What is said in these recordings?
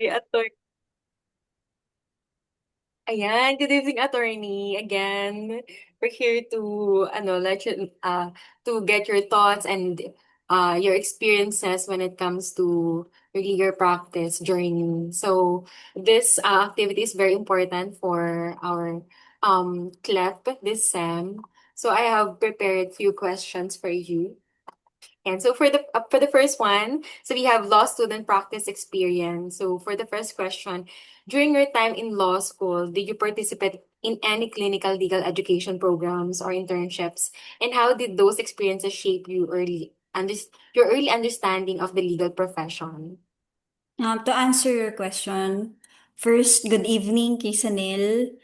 Attorney. Ayan, good evening, attorney. Again, we're here to let you to get your thoughts and your experiences when it comes to your legal practice journey. So this activity is very important for our CLEP this sem. So I have prepared few questions for you. And so for the first one, so we have law student practice experience. So for the first question, during your time in law school, did you participate in any clinical legal education programs or internships? And how did those experiences shape your early understanding of the legal profession? To answer your question, first, good evening, Kisanil.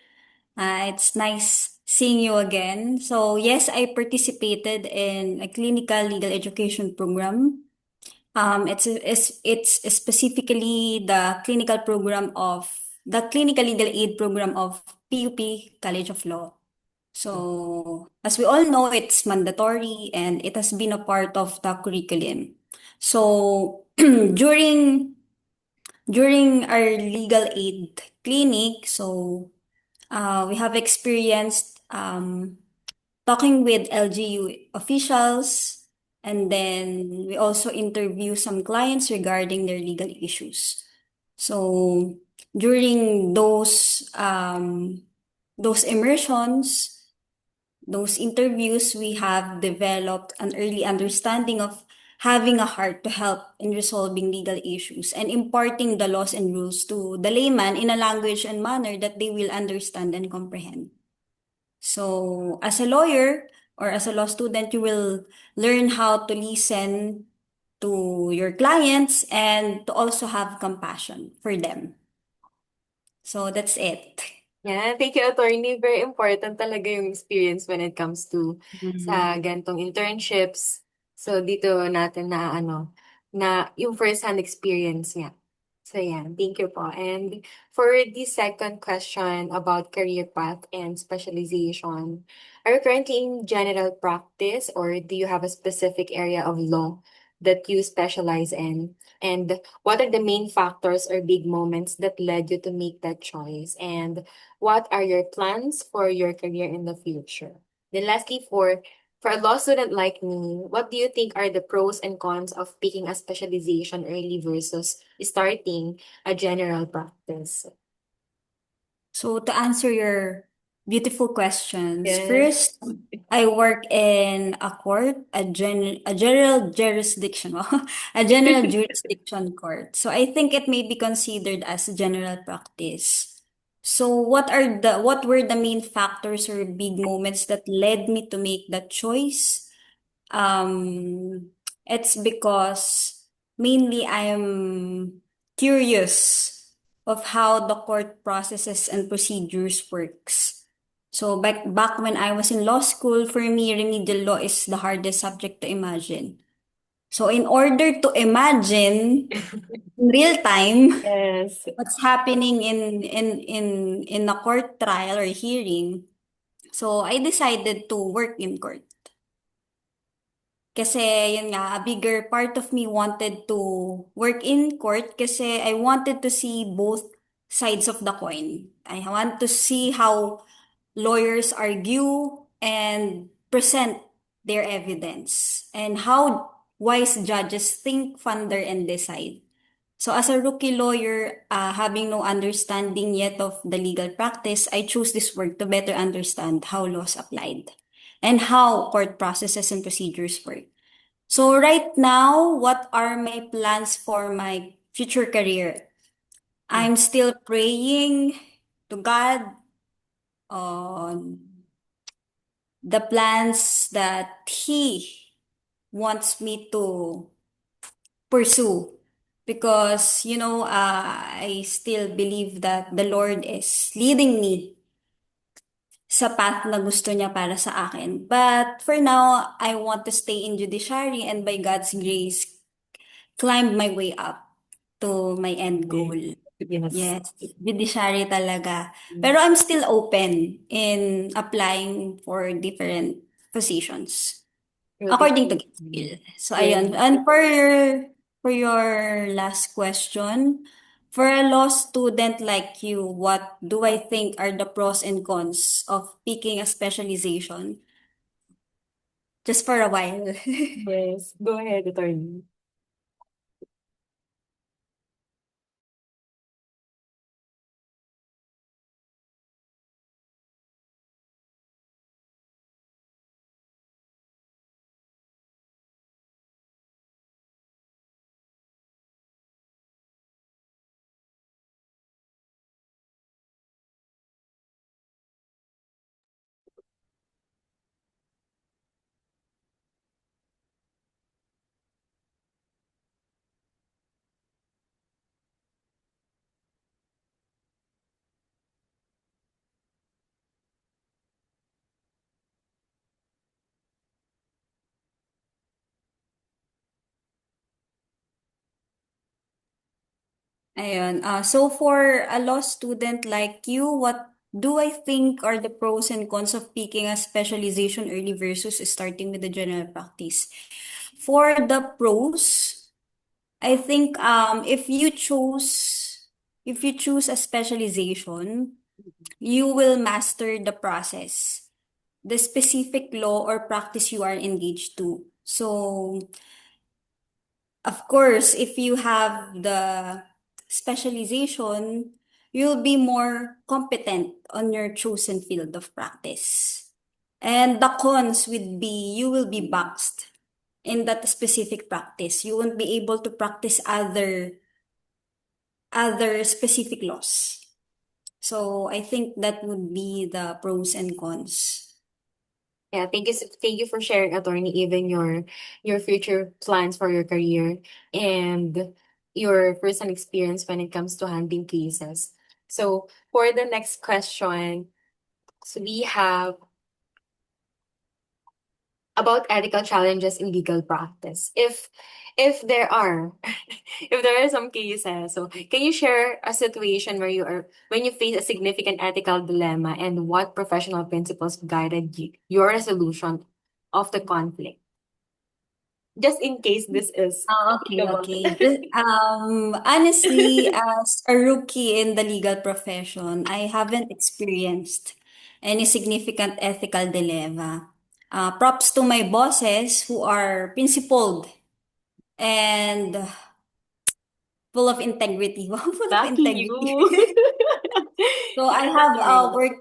It's nice seeing you again. So, yes, I participated in a clinical legal education program. It's specifically the clinical legal aid program of PUP College of Law. So, as we all know, it's mandatory and it has been a part of the curriculum. So, during our legal aid clinic, we have experienced talking with LGU officials, and then we also interview some clients regarding their legal issues. So during those immersions, those interviews, we have developed an early understanding of having a heart to help in resolving legal issues and imparting the laws and rules to the layman in a language and manner that they will understand and comprehend. So, as a lawyer or as a law student, you will learn how to listen to your clients and to also have compassion for them. So, that's it. Yeah, thank you, attorney. Very important talaga yung experience when it comes to Mm. sa gantong internships. So dito natin na yung first-hand experience niya. So yeah, thank you po. And for the second question about career path and specialization, are you currently in general practice or do you have a specific area of law that you specialize in? And what are the main factors or big moments that led you to make that choice? And what are your plans for your career in the future? Then lastly, for a law student like me, what do you think are the pros and cons of picking a specialization early versus starting a general practice? So, to answer your beautiful questions, Yes. first, I work in a court, a general jurisdiction, a general jurisdiction court. So, I think it may be considered as general practice. So, what were the main factors or big moments that led me to make that choice? Um, it's because mainly I'm curious of how the court processes and procedures works. So back when I was in law school, for me, remedial law is the hardest subject to imagine. So in order to imagine in real time Yes. what's happening in a court trial or hearing, so I decided to work in court. Kasi yun nga, a bigger part of me wanted to work in court kasi I wanted to see both sides of the coin. I want to see how lawyers argue and present their evidence and how wise judges think, ponder, and decide. So as a rookie lawyer, having no understanding yet of the legal practice, I chose this work to better understand how laws applied and how court processes and procedures work. So right now, what are my plans for my future career? I'm still praying to God on the plans that He wants me to pursue. Because, I still believe that the Lord is leading me sa path na gusto niya para sa akin. But for now, I want to stay in judiciary and by God's grace, climb my way up to my end goal. Yes. Yes, judiciary talaga. Pero I'm still open in applying for different positions according to God's will. So ayun. Yes. And for your last question, For a law student like you, what do I think are the pros and cons of picking a specialization? Just for a while. Yes, go ahead, attorney. Ayun. So for a law student like you, what do I think are the pros and cons of picking a specialization early versus starting with the general practice? For the pros, I think if you choose a specialization, you will master the process, the specific law or practice you are engaged to. So, of course, if you have the specialization, you'll be more competent on your chosen field of practice. And the cons would be you will be boxed in that specific practice. You won't be able to practice other specific laws. So I think that would be the pros and cons. Yeah, thank you for sharing, attorney, even your future plans for your career and your personal experience when it comes to handling cases. So for the next question, so we have about ethical challenges in legal practice. If there are if there are some cases, so can you share a situation where you are when you face a significant ethical dilemma and what professional principles guided your resolution of the conflict? Just in case this is Okay, applicable. okay. Honestly, as a rookie in the legal profession, I haven't experienced any significant ethical dilemma. Props to my bosses who are principled and full of integrity. Wow, full of Lucky integrity. you. So I Yeah, have that's a right. work,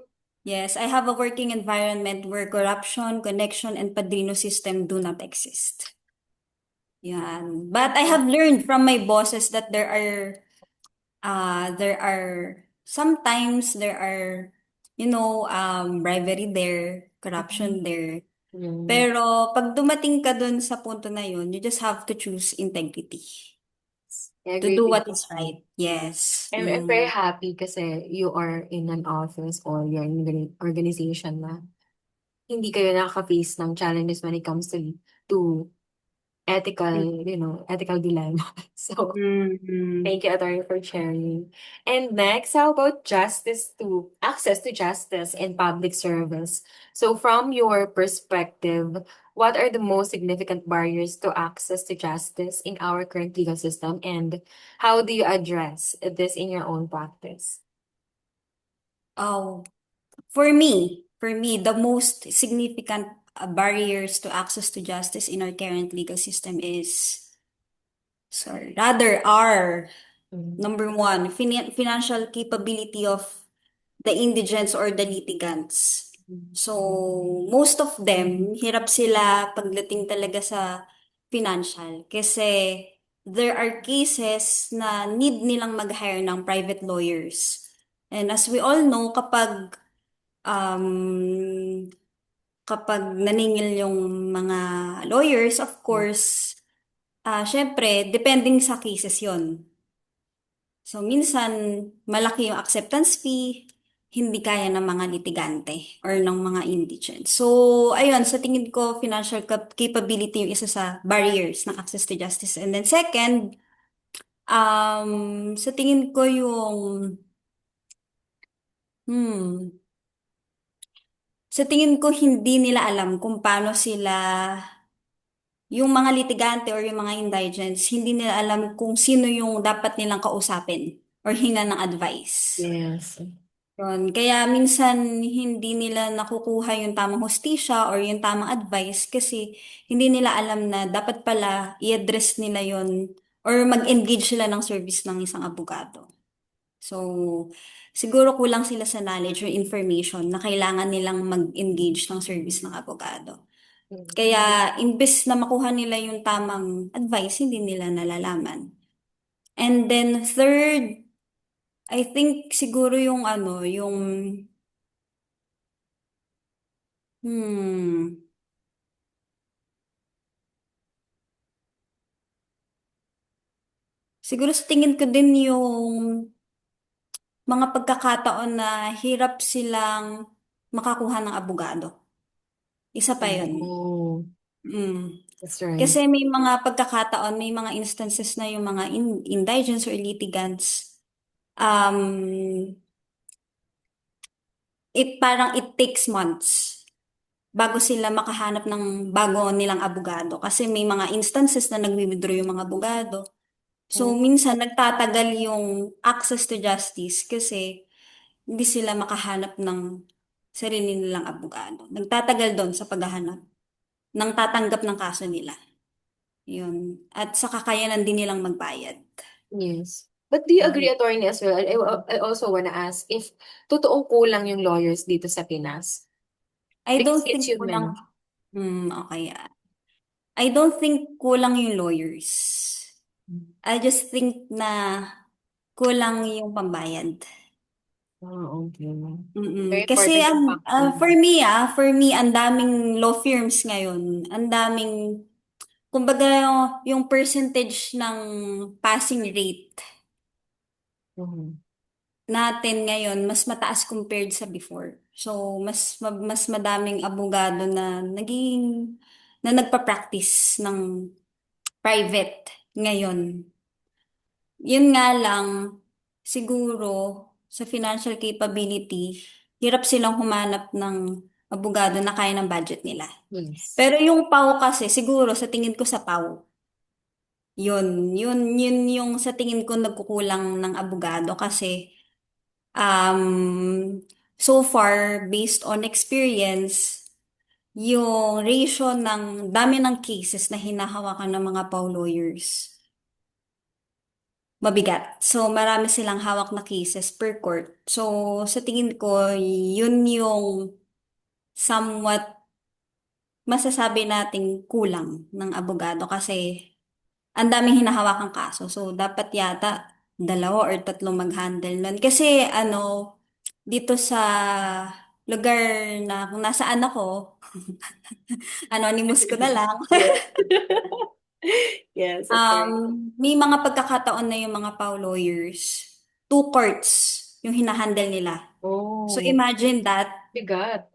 yes, I have a working environment where corruption, connection, and padrino system do not exist. Yan. But I have learned from my bosses that there are sometimes there are, bribery there, corruption there. Mm, Pero pag dumating ka dun sa punto na yun, you just have to choose integrity I to agree do with what you. is right. Yes. I'm very Mm. happy kasi you are in an office or you're in an organization na hindi kayo nakaka-face ng challenges when it comes to ethical dilemma. So, Mm. thank you, Attorney, for sharing. And next, how about access to justice and public service? So, from your perspective, what are the most significant barriers to access to justice in our current legal system, and how do you address this in your own practice? Oh, for me, the most significant barriers to access to justice in our current legal system rather are Mm. number one, financial capability of the indigents or the litigants. So, most of them, hirap sila pagdating talaga sa financial kasi there are cases na need nilang mag-hire ng private lawyers. And as we all know, um, kapag naningil yung mga lawyers, of course, syempre, depending sa cases yon. So, minsan, malaki yung acceptance fee, hindi kaya ng mga litigante or ng mga indigent. So, ayun, sa tingin ko, financial capability yung isa sa barriers ng access to justice. And then second, sa tingin ko hmm, sa tingin ko hindi nila alam kung paano yung mga litigante or yung mga indigents, hindi nila alam kung sino yung dapat nilang kausapin. or hinga ng advice. Yes. Yun. Kaya minsan hindi nila nakukuha yung tamang hustisya or yung tamang advice kasi hindi nila alam na dapat pala i-address nila yon or mag-engage sila ng service ng isang abogado. So, siguro kulang sila sa knowledge or information na kailangan nilang mag-engage ng service ng abogado. Mm. Kaya, imbes na makuha nila yung tamang advice, hindi nila nalalaman. And then, third, I think siguro yung hmm, siguro sa tingin ko din yung mga pagkakataon na hirap silang makakuha ng abogado. Isa pa yun. Oh, Mm. that's right. Kasi may mga pagkakataon, may mga instances na yung mga indigents or litigants, um, it takes months bago sila makahanap ng bago nilang abogado. Kasi may mga instances na nag-withdraw yung mga abogado. So, Oh, minsan nagtatagal yung access to justice kasi hindi sila makahanap ng sarili nilang abogado. Nagtatagal doon sa paghahanap ng tatanggap ng kaso nila. Yun. At sa kakayanan din nilang magbayad. yes. But do you agree, Mhm. attorney, as well? I also wanna ask if totoong kulang yung lawyers dito sa Pinas. I Because don't it's think human. okay. I don't think kulang yung lawyers. I just think na kulang yung pambayad. Oh, okay. Very Kasi important yung factor. for me, ang daming law firms ngayon. Ang daming, kumbaga, yung percentage ng passing rate Mhm. natin ngayon mas mataas compared sa before. So, mas madaming abogado na na nagpa-practice ng private ngayon. Yun nga lang, siguro, sa financial capability, hirap silang humanap ng abogado na kaya ng budget nila. Yes. Pero yung PAW kasi, siguro sa tingin ko sa PAW, yun yung sa tingin ko nagkukulang ng abogado kasi so far, based on experience, yung ratio ng dami ng cases na hinahawakan ng mga PAW lawyers, mabigat. So, marami silang hawak na cases per court. So, sa tingin ko, yun yung somewhat masasabi nating kulang ng abogado kasi ang daming hinahawakang kaso. So, dapat yata dalawa or tatlong mag-handle nun. Kasi, dito sa lugar na kung nasaan ako, anonymous ko na lang. Yes. Yes, attorney. May mga pagkakataon na yung mga PAW lawyers, two courts yung hinahandle nila. So Oh, imagine that, bigat.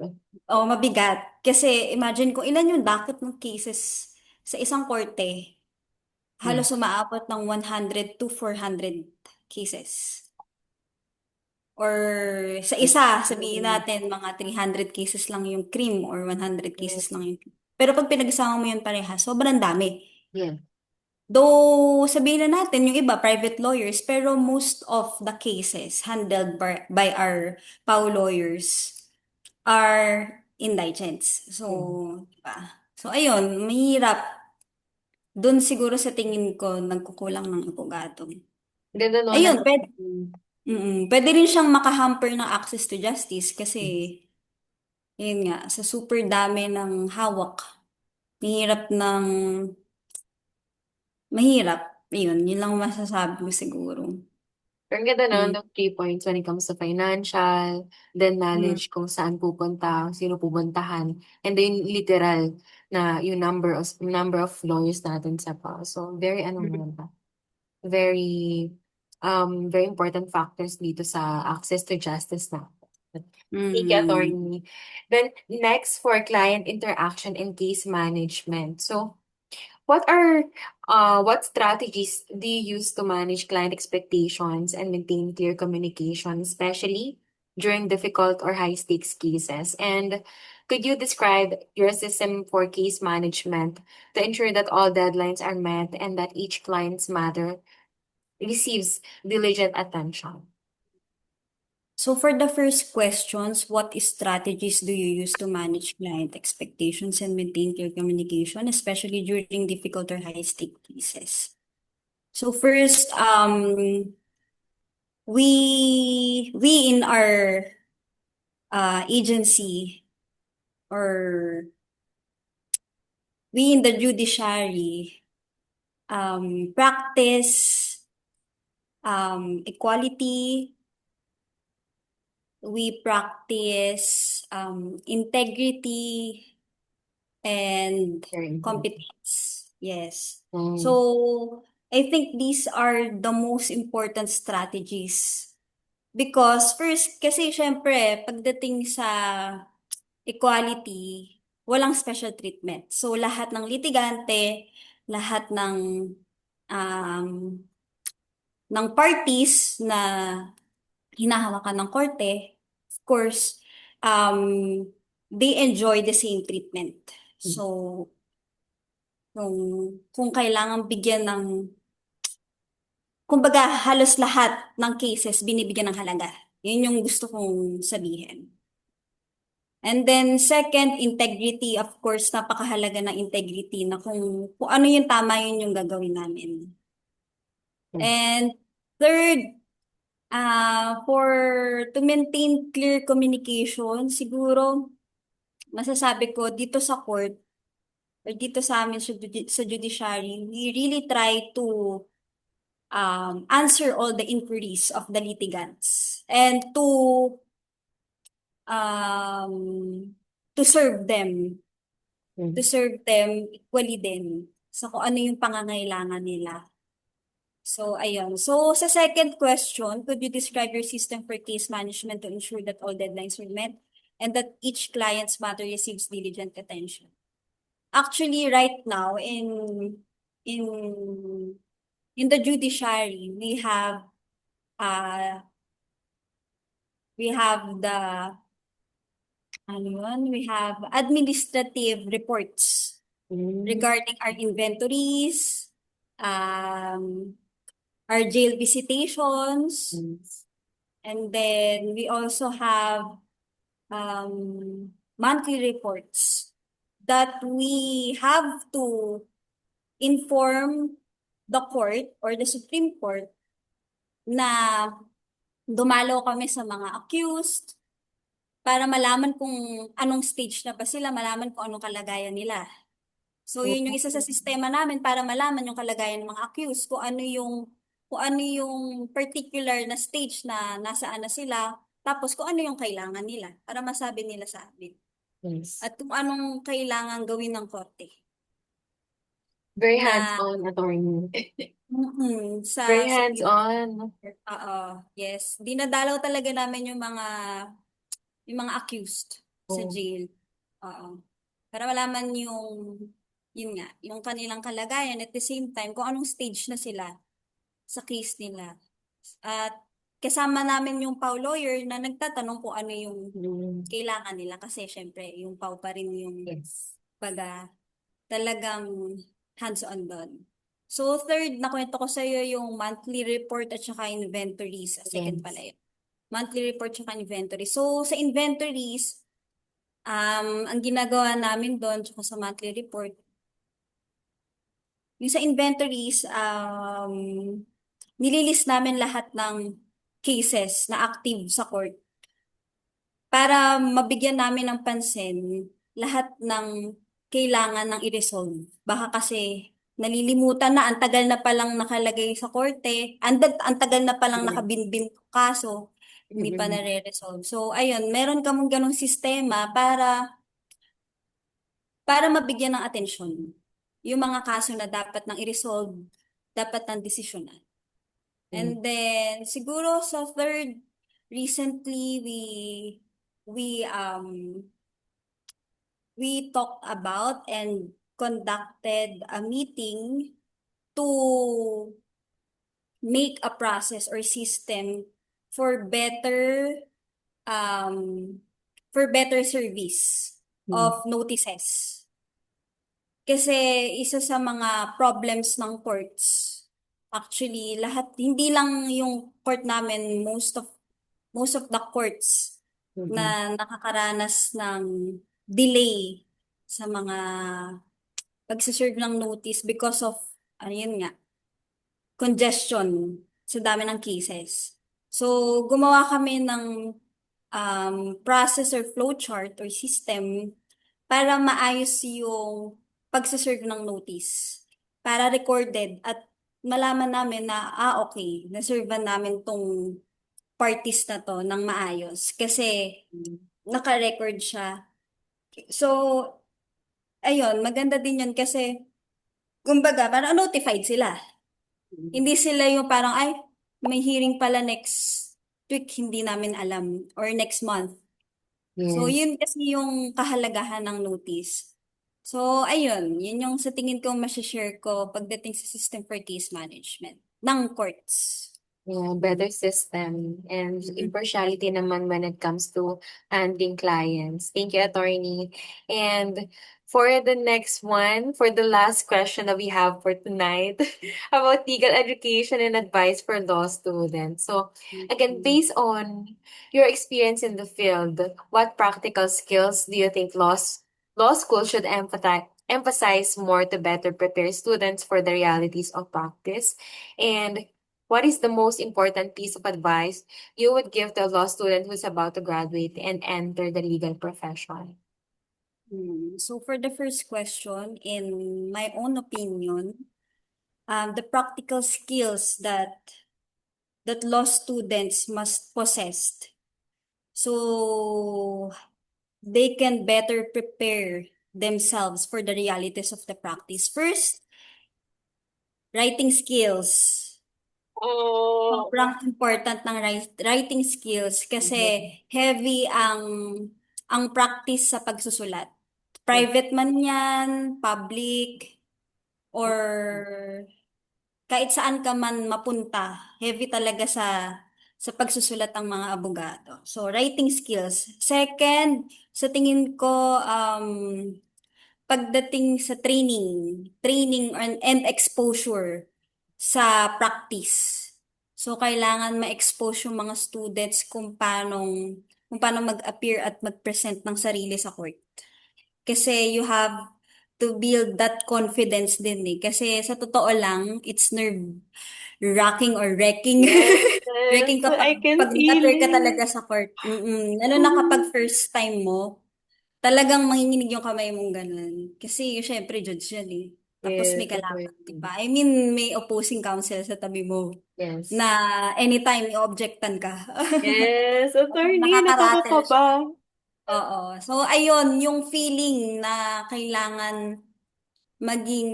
oh mabigat. Kasi imagine kung ilan yung docket ng cases sa isang korte, Yes. halos umaabot ng 100 to 400 cases. Or sa isa, sabihin Mm. natin mga 300 cases lang yung cream or 100 cases Yes. lang yung cream. Pero pag pinagsama mo yun pareha, sobrang dami. Yeah. Though sabihin na natin yung iba private lawyers pero most of the cases handled by our PAW lawyers are indigents. Yeah. So, diba? So ayun, mahirap. Doon siguro sa tingin ko nagkukulang ng abogado. Ganda no na. Ayun, pwede rin siyang makahamper ng access to justice kasi yun nga, sa super dami ng hawak, mahirap ng mahirap. Yun lang masasabi ko siguro. Pero ang ganda no, Mm. ng 3 points when it comes to financial, then Mm. knowledge kung saan pupunta, sino pupuntahan, and then literal na yung number of lawyers natin sa pa. So, very ano Mm. naman ba? Very very important factors dito sa access to justice na. Thank you, Mm. attorney. Then next for client interaction and case management. So what strategies do you use to manage client expectations and maintain clear communication, especially during difficult or high stakes cases? And could you describe your system for case management to ensure that all deadlines are met and that each client's matter receives diligent attention. So for the first questions, what strategies do you use to manage client expectations and maintain clear communication, especially during difficult or high-stake cases? So first, we in our agency, or we in the judiciary, practice equality. We practice integrity and Very important. competence. Yes. Mm. So I think these are the most important strategies. Because first, kasi syempre, pagdating sa equality, walang special treatment. So lahat ng litigante, lahat um, ng parties na hinahawakan ng korte, of course, they enjoy the same treatment. So, kung kailangan bigyan ng, kumbaga, halos lahat ng cases binibigyan ng halaga. Yun yung gusto kong sabihin. And then second, integrity. Of course, napakahalaga ng integrity na kung ano yung tama, yun yung gagawin namin. Mm. And third, for to maintain clear communication, siguro masasabi ko dito sa court or dito sa amin sa judiciary, we really try to answer all the inquiries of the litigants and um, to serve them, to Mm. serve them equally din sa kung ano yung pangangailangan nila. So, ayun. So, sa second question, could you describe your system for case management to ensure that all deadlines are met and that each client's matter receives diligent attention? Actually, right now, in in the judiciary, uh we have we have administrative reports Mm. regarding our inventories, um, our jail visitations, Mm. and then we also have monthly reports that we have to inform the court or the Supreme Court na dumalo kami sa mga accused para malaman kung anong stage na ba sila, malaman kung anong kalagayan nila. So yun yung isa sa sistema namin para malaman yung kalagayan ng mga accused, kung ano yung particular na stage na nasaan na sila, tapos kung ano yung kailangan nila para masabi nila sa amin. Yes. At kung anong kailangan gawin ng korte Very na hands-on, attorney. Very sa future. hands-on. Oo, yes. Dinadalaw talaga namin yung mga accused sa Oh. jail. Oo. Para malaman yun nga, yung kanilang kalagayan at the same time kung anong stage na sila sa case nila. At kasama namin yung PAW lawyer na nagtatanong kung ano yung Mm. kailangan nila kasi syempre yung PAW pa rin yung Yes. baga talagang hands-on doon. So third, nakwento ko sa iyo yung monthly report at saka inventories. Second pala Yes. yun. Monthly report at saka inventory. So sa inventories, ang ginagawa namin doon tsaka sa monthly report, yung sa inventories, nililist namin lahat ng cases na active sa court para mabigyan namin ng pansin lahat ng kailangan ng i-resolve. Baka kasi nalilimutan na, ang tagal na palang nakalagay sa korte, ang tagal na palang Yeah. nakabinbin kaso, hindi pa Mm-mm. nare-resolve. So, ayun, meron kamong ganong sistema para mabigyan ng atensyon yung mga kaso na dapat nang i-resolve, dapat nang desisyonan. Mm. And then, siguro sa third, recently we um we talked about and conducted a meeting to make a process or system for um better service Mm. of notices. Kasi isa sa mga problems ng courts, Actually, lahat, hindi lang yung court namin, most of the courts Mm-mm. na nakakaranas ng delay sa mga pagsaserve ng notice because of, ano yun nga, congestion sa dami ng cases. So, gumawa kami ng process or flowchart or system para maayos yung pagsaserve ng notice. Para recorded at malaman namin na, okay, naservan namin tong parties na to ng maayos. Kasi naka-record siya. So, ayun, maganda din yun kasi, kumbaga, parang notified sila. Mm-mm. Hindi sila yung parang, ay, may hearing pala next week, hindi namin alam. Or next month. So, Yes. yun kasi yung kahalagahan ng notice. So, ayun, yun yung sa tingin ko share ko pagdating sa system for case management ng courts. Yeah, better system and impartiality naman when it comes to handling clients. Thank you, attorney. And for the next one, for the last question that we have for tonight about legal education and advice for law students. So, again, Mhm. based on your experience in the field, what practical skills do you think law school should emphasize more to better prepare students for the realities of practice? And what is the most important piece of advice you would give to a law student who's about to graduate and enter the legal profession? So for the first question, in my own opinion, the practical skills that law students must possess so they can better prepare themselves for the realities of the practice. First, writing skills. Oh, Sobrang important ng writing skills kasi heavy ang practice sa pagsusulat. Private man yan, public, or kahit saan ka man mapunta, heavy talaga sa pagsusulat ng mga abogado. So, writing skills. Second, sa tingin ko, pagdating sa training and exposure sa practice. So, kailangan ma-expose yung mga students kung paano mag-appear at mag-present ng sarili sa court. Kasi you have to build that confidence din eh. Kasi sa totoo lang, it's nerve-wracking or wrecking. yes, Wrecking I kapag can pag feel nag-appear ka it. talaga sa court. Lalo na kapag first time mo, talagang manginginig yung kamay mong ganun. Kasi syempre judge yan eh. Tapos may Yes, kalaban, di attorney. ba? I mean, may opposing counsel sa tabi mo Yes. na anytime i-objectan ka. Yes, attorney, Nakaka-rattle siya. nakakakaba. Oo. So, ayun, yung feeling na kailangan maging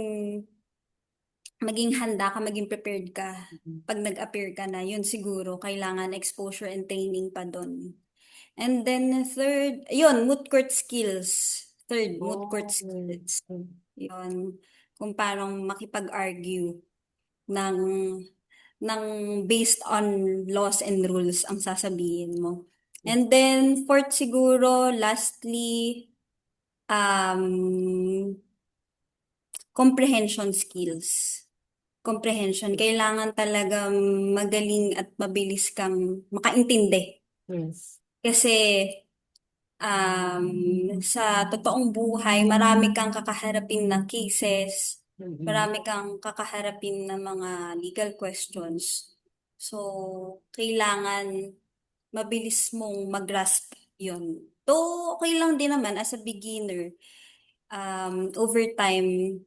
maging handa ka, maging prepared ka pag nag-appear ka na, yun siguro, kailangan exposure and training pa doon. And then third, yun, moot court skills. Third, moot court Oh, skills. Yun, kung paano makipag-argue ng, ng based on laws and rules ang sasabihin mo. And then fourth siguro, lastly, um, comprehension skills. Comprehension. Kailangan talaga magaling at mabilis kang makaintindi. yes. Kasi sa totoong buhay, marami kang kakaharapin na cases, Mm-mm. marami kang kakaharapin na mga legal questions. So, kailangan mabilis mong mag-grasp yun. Though, okay lang din naman as a beginner, over time,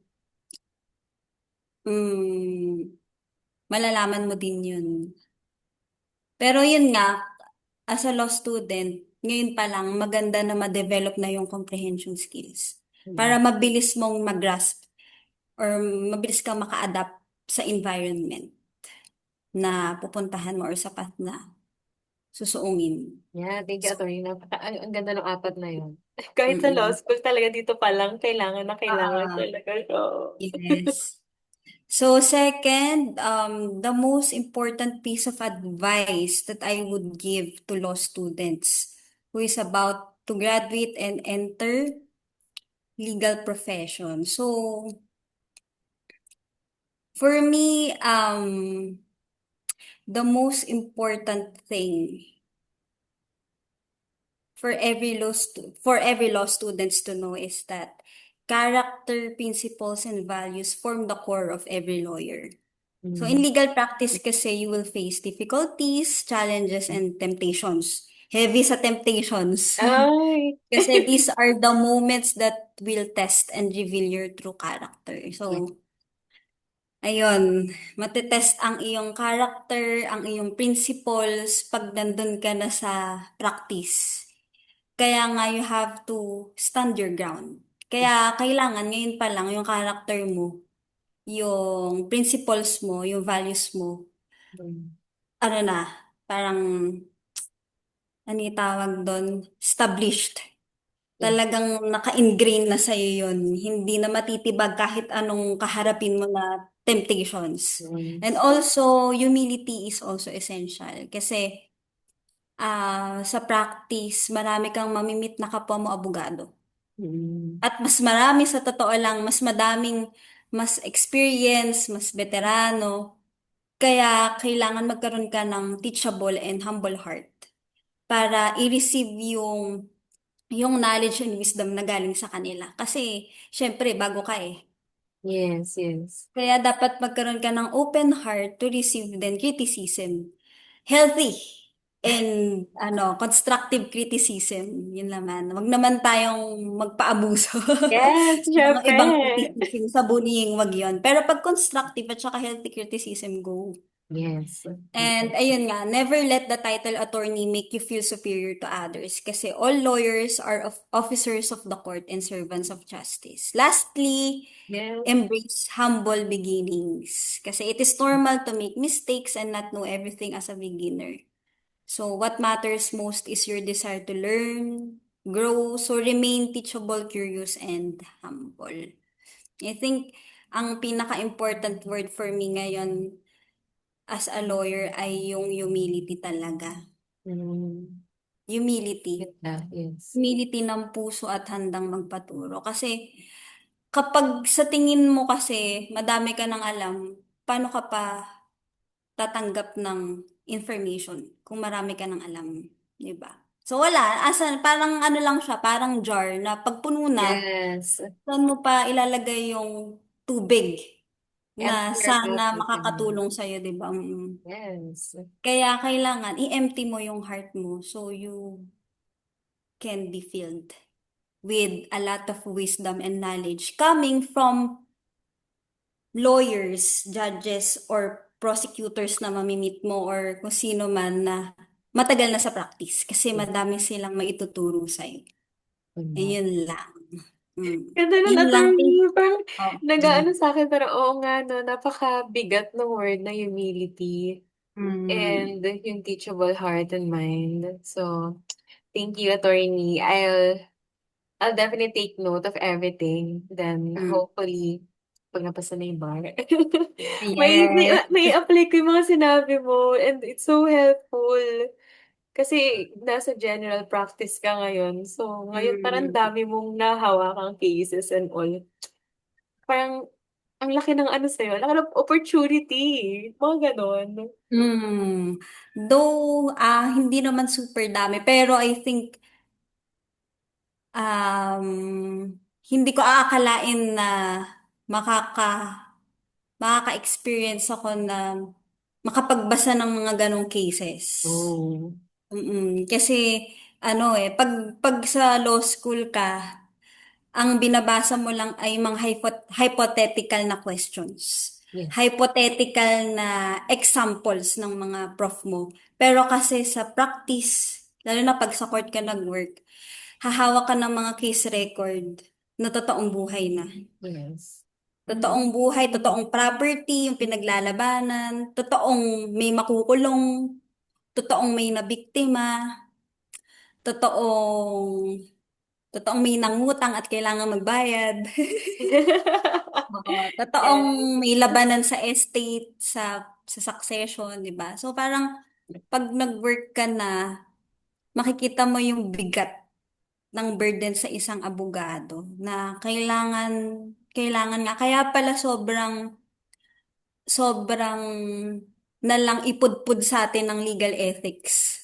mm, malalaman mo din yun. Pero yun nga, as a law student, ngayon pa lang, maganda na ma-develop na yung comprehension skills. Para Mm-mm. mabilis mong mag-grasp or mabilis kang maka-adapt sa environment na pupuntahan mo or sa path na susuungin. Yeah, thank you, So, attorney. Ang ganda ng apat na yun. Kahit sa law mm-mm. school talaga dito pa lang, kailangan na kailangan Ah, talaga siya. yes. So second, the most important piece of advice that I would give to law students who is about to graduate and enter legal profession. So For me, the most important thing for every law students to know is that character, principles, and values form the core of every lawyer. So in Mm. legal practice kasi, you will face difficulties, challenges, and temptations. Heavy sa temptations. Ay. Kasi these are the moments that will test and reveal your true character. So, ayun, matetest ang iyong character, ang iyong principles pag nandun ka na sa practice. Kaya nga you have to stand your ground. Kaya kailangan ngayon pa lang yung character mo, yung principles mo, yung values mo, Mm. ano na, parang, ano yung tawag doon, established. Yes. Talagang naka-ingrain na sa'yo yun. Hindi na matitibag kahit anong kaharapin mo na temptations. Mm. And also, humility is also essential. Kasi sa practice, marami kang mamimit na kapwa mo abogado. Mm. At mas marami sa totoo lang, mas madaming, mas experience, mas veterano. Kaya kailangan magkaroon ka ng teachable and humble heart para i-receive yung knowledge and wisdom na galing sa kanila. Kasi, syempre, bago ka eh. Yes, yes. Kaya dapat magkaroon ka ng open heart to receive then criticism. Healthy and constructive criticism. Yun naman. Wag naman tayong magpaabuso Yes, sa mga syempre. ibang criticism, sa bullying, wag yun. Pero pag constructive at saka healthy criticism, go. Yes. And ayun nga, never let the title attorney make you feel superior to others kasi all lawyers are officers of the court and servants of justice. Lastly, Yes. embrace humble beginnings kasi it is normal to make mistakes and not know everything as a beginner. So what matters most is your desire to learn, grow, so remain teachable, curious, and humble. I think ang pinaka-important word for me ngayon as a lawyer ay yung humility talaga. Mm. Humility. Ganda, yes. Humility ng puso at handang magpaturo. Kasi kapag sa tingin mo kasi madami ka nang alam, paano ka pa tatanggap ng information kung marami ka nang alam, 'di ba? So wala, parang ano lang siya, parang jar na pagpuno na, Yes. saan mo pa ilalagay yung tubig na Empty your cup, sana you can. makakatulong sa'yo, 'di ba? Yes. Kaya kailangan i-empty mo yung heart mo so you can be filled with a lot of wisdom and knowledge coming from lawyers, judges, or prosecutors na mamimit mo or kung sino man na matagal na sa practice kasi madami silang maituturo sa'yo. Ganda. Ayun lang. Mm. Ganda nun, Yun lang. attorney. Parang Oh. nag-aano sa akin, pero oo nga, no, napakabigat ng word na humility Mm. and yung teachable heart and mind. So, thank you, attorney. I'll definitely take note of everything. Then, Mm. hopefully, pag napasa na yung bar, Yes. may apply ko yung mga sinabi mo and it's so helpful. Kasi nasa general practice ka ngayon. So, ngayon parang Mm. dami mong nahawakang cases and all. Parang ang laki ng ano sa'yo, laki ng opportunity. Mga ganon. Mm. Though, hindi naman super dami, pero I think hindi ko aakalain na makaka makaka-experience ako na makapagbasa ng mga ganong cases. Oh. Kasi pag sa law school ka, ang binabasa mo lang ay mga hypothetical na questions. Yes. Hypothetical na examples ng mga prof mo. Pero kasi sa practice, lalo na pag sa court ka nag-work, hahawak ka ng mga case record na totoong buhay na. Yes. Totoong buhay, totoong property, yung pinaglalabanan, totoong may makukulong, totoong may nabiktima, totoong, totoong may nangutang at kailangan magbayad. Oo, totoong Yes. may labanan sa estate, sa succession, di ba? So parang pag nag-work ka na, makikita mo yung bigat ng burden sa isang abogado na kailangan nga. Kaya pala sobrang sobrang nalang ipudpud sa atin ng legal ethics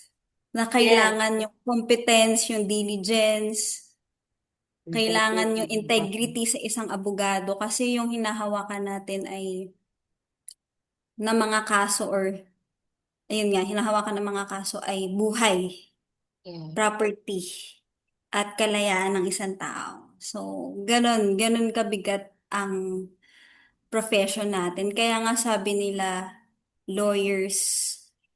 na Yes, kailangan yung competence, yung diligence, kailangan yung integrity. integrity sa isang abogado kasi yung hinahawakan natin ay na mga kaso or ayun nga, hinahawakan ng mga kaso ay buhay, Yes. property, at kalayaan ng isang tao. So, ganun kabigat ang profession natin. Kaya nga sabi nila, lawyers,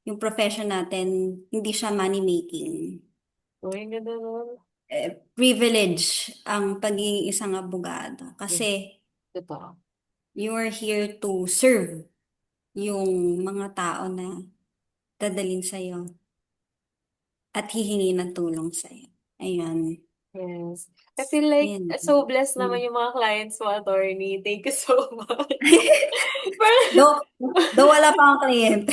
yung profession natin, hindi siya money-making. Uy, ganda nun. Privilege ang pagiging isang abogado. Yes, Kasi totoo. you are here to serve yung mga tao na dadalhin sa'yo at hihingi ng tulong sa'yo. Ayun. Yes. I feel like Ayun. so blessed naman Mm. yung mga clients mo, attorney. Thank you so much. Parang, Though, though wala pa akong kliyente.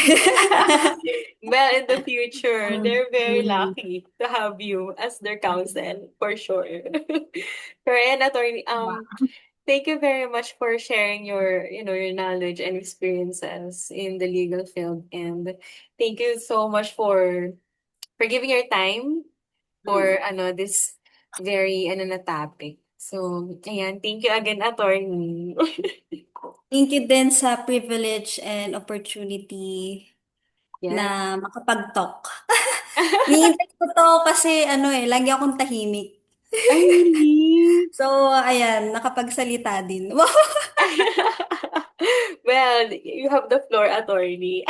well, in the future, Mm. they're very Mm. lucky to have you as their counsel, for sure. Pero and attorney, thank you very much for sharing your, your knowledge and experiences in the legal field. And thank you so much for giving your time for Mm. this very na topic. So, ayan, thank you again, attorney. Thank you din sa privilege and opportunity Yes. na makapag-talk. Hinihintay ko to kasi lagi akong tahimik. Ay, really? So, ayan, nakapagsalita din. Well, you have the floor, attorney.